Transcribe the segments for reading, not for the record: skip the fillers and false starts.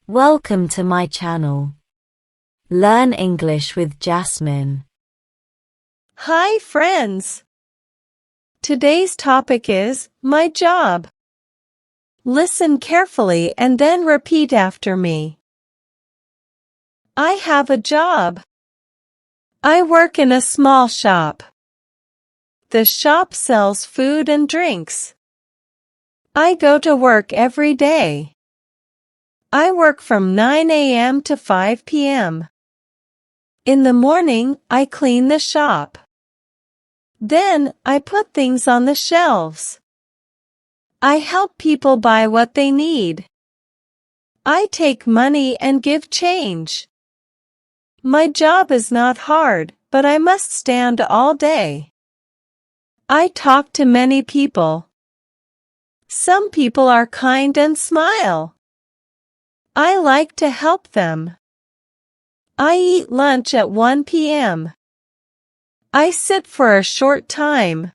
Welcome to my channel. Learn English with Jasmine. Hi friends! Today's topic is my job. Listen carefully and then repeat after me. I have a job. I work in a small shop. The shop sells food and drinks. I go to work every day. I work from 9 a.m. to 5 p.m. In the morning, I clean the shop. Then, I put things on the shelves. I help people buy what they need. I take money and give change. My job is not hard, but I must stand all day. I talk to many people. Some people are kind and smile. I like to help them. I eat lunch at 1 p.m. I sit for a short time.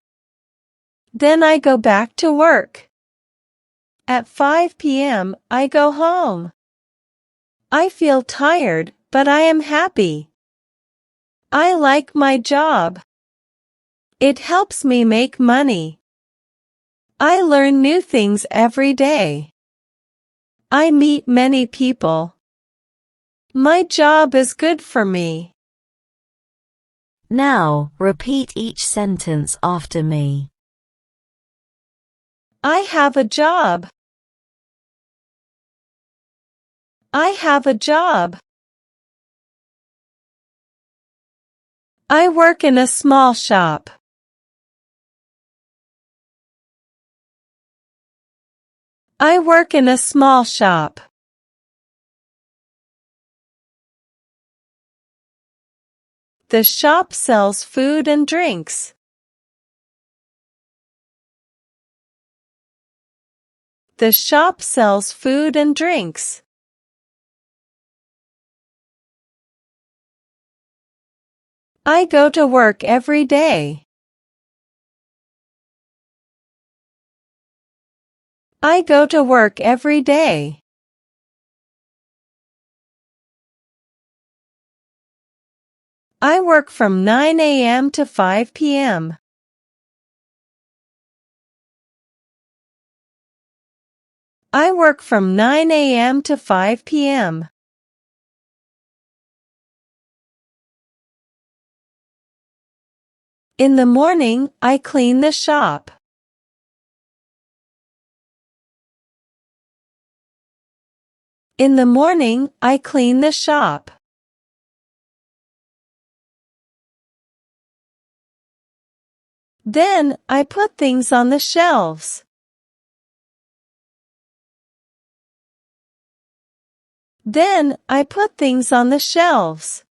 Then I go back to work. At 5 p.m. I go home. I feel tired, but I am happy. I like my job. It helps me make money. I learn new things every day. I meet many people. My job is good for me. Now, repeat each sentence after me. I have a job. I have a job. I work in a small shop. I work in a small shop. The shop sells food and drinks. The shop sells food and drinks. I go to work every day. I go to work every day. I work from 9 a.m. to 5 p.m. I work from 9 a.m. to 5 p.m. In the morning, I clean the shop. In the morning, I clean the shop. Then, I put things on the shelves. Then, I put things on the shelves.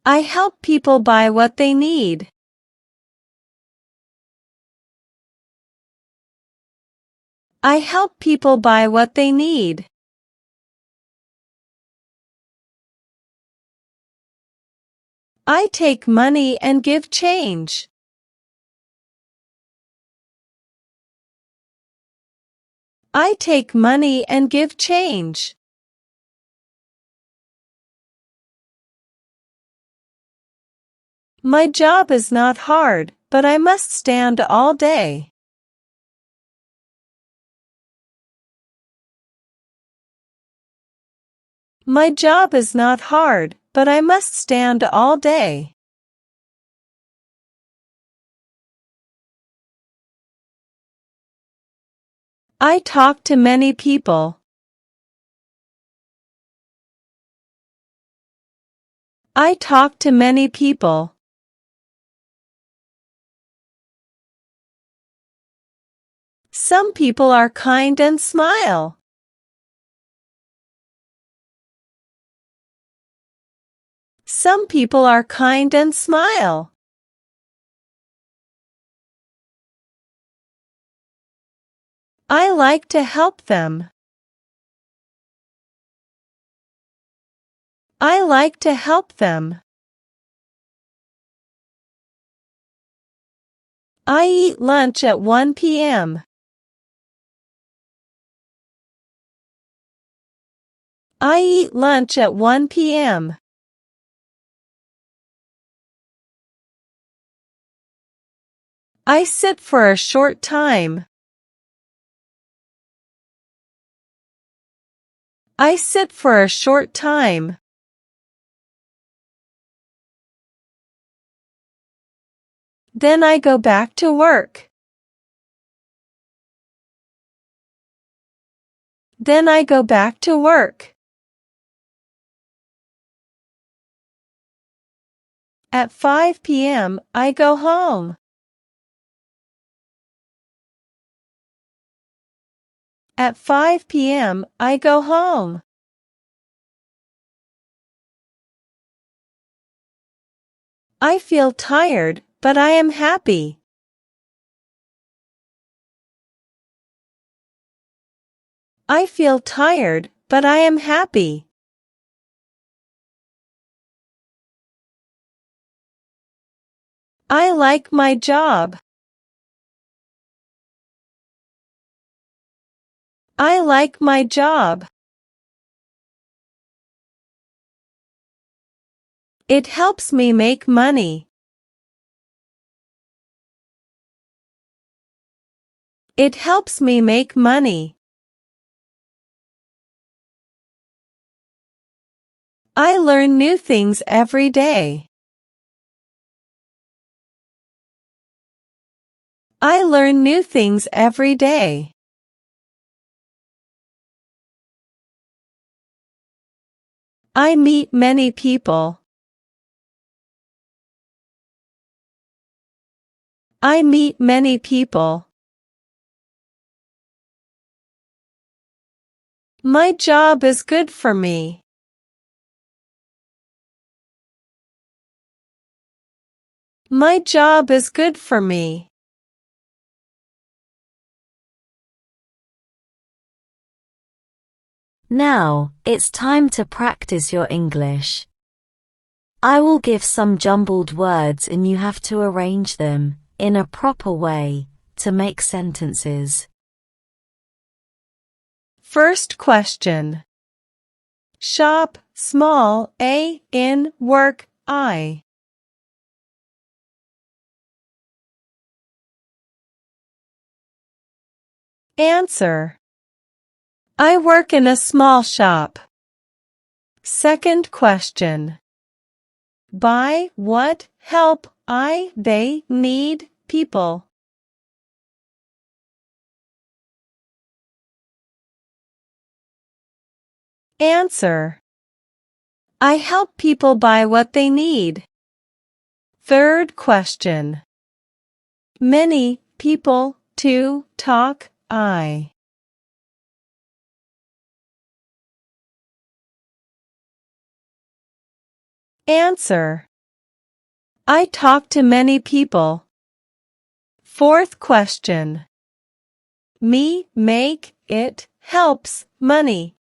I help people buy what they need. I help people buy what they need. I take money and give change. I take money and give change. My job is not hard, but I must stand all day. My job is not hard, but I must stand all day. I talk to many people. I talk to many people. Some people are kind and smile. Some people are kind and smile. I like to help them. I like to help them. I eat lunch at 1 p.m. I eat lunch at 1 p.m. I sit for a short time. I sit for a short time. Then I go back to work. Then I go back to work. At 5 p.m., I go home. At 5 p.m., I go home. I feel tired, but I am happy. I feel tired, but I am happy. I like my job. I like my job. It helps me make money. It helps me make money. I learn new things every day. I learn new things every day. I meet many people. I meet many people. My job is good for me. My job is good for me. Now, it's time to practice your English. I will give some jumbled words and you have to arrange them, in a proper way, to make sentences. First question. Shop, small a, in, work, I. Answer. I work in a small shop. Second question. Buy, what, help, I, they, need, people. Answer. I help people buy what they need. Third question. Many, people, to, talk, I. Answer. I talk to many people. Fourth question. Me, make, it, helps, money.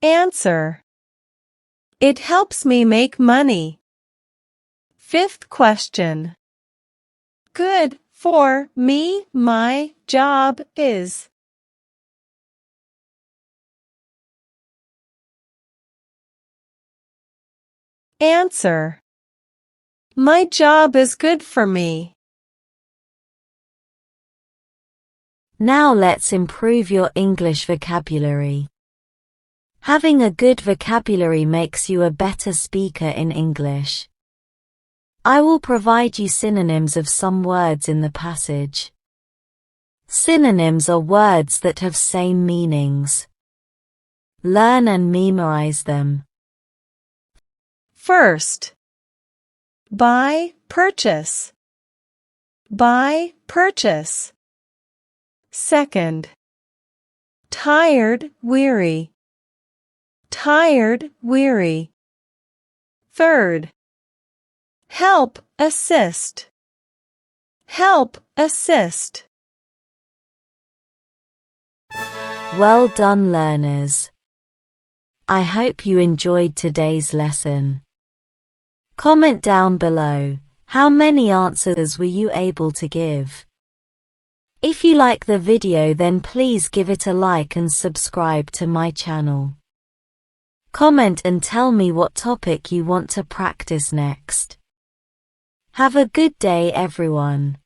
Answer. It helps me make money. Fifth question. Good, for, me, my, job, is. Answer. My job is good for me. Now let's improve your English vocabulary. Having a good vocabulary makes you a better speaker in English. I will provide you synonyms of some words in the passage. Synonyms are words that have same meanings. Learn and memorize them. First. Buy, purchase. Buy, purchase. Second. Tired, weary. Tired, weary. Third. Help, assist. Help, assist. Well done, learners. I hope you enjoyed today's lesson. Comment down below, how many answers were you able to give? If you like the video, then please give it a like and subscribe to my channel. Comment and tell me what topic you want to practice next. Have a good day, everyone.